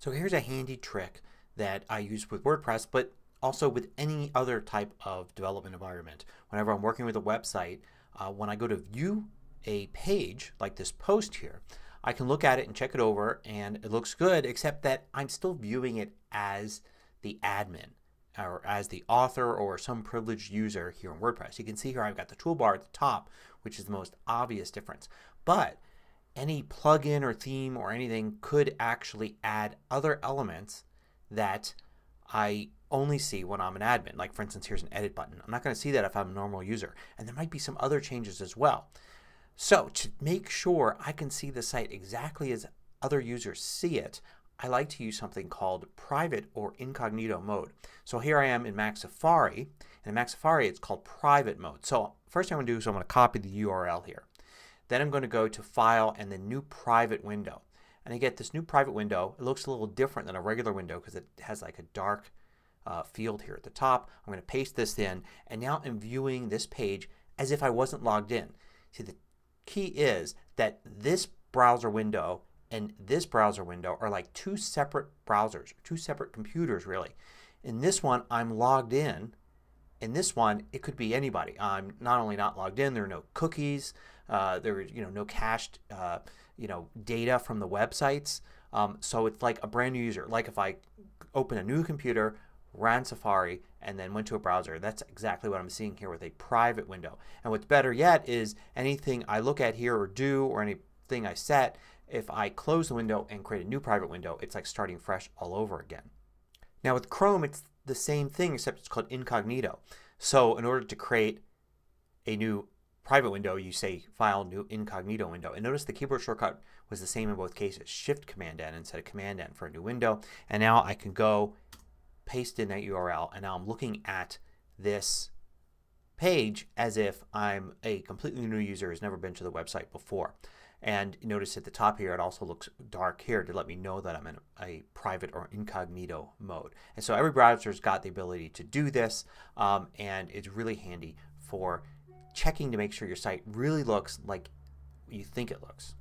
So here's a handy trick that I use with WordPress, but also with any other type of development environment. Whenever I'm working with a website, when I go to view a page like this post here, I can look at it and check it over and it looks good, except that I'm still viewing it as the admin or as the author or some privileged user here in WordPress. You can see here I've got the toolbar at the top, which is the most obvious difference. But any plugin or theme or anything could actually add other elements that I only see when I'm an admin. Like for instance, here's an edit button. I'm not going to see that if I'm a normal user. And there might be some other changes as well. So to make sure I can see the site exactly as other users see it, I like to use something called private or incognito mode. So here I am in Mac Safari. And in Mac Safari it's called private mode. So first thing I'm going to do is I'm going to copy the URL here. Then I'm going to go to File and then New Private Window. And I get this new private window. It looks a little different than a regular window because it has like a dark field here at the top. I'm going to paste this in and now I'm viewing this page as if I wasn't logged in. See, the key is that this browser window and this browser window are like two separate browsers, two separate computers really. In this one I'm logged in. In this one it could be anybody. I'm not only not logged in, there are no cookies, there is no cached data from the websites. So it's like a brand new user. Like if I open a new computer, ran Safari, and then went to a browser. That's exactly what I'm seeing here with a private window. And what's better yet is anything I look at here or do or anything I set, if I close the window and create a new private window, it's like starting fresh all over again. Now with Chrome it's the same thing except it's called incognito. So in order to create a new private window you say File, New Incognito Window. And notice the keyboard shortcut was the same in both cases. Shift Command N instead of Command N for a new window. And now I can go paste in that URL and now I'm looking at this page as if I'm a completely new user who's never been to the website before. And notice at the top here it also looks dark here to let me know that I'm in a private or incognito mode. And so every browser's got the ability to do this and it's really handy for checking to make sure your site really looks like you think it looks.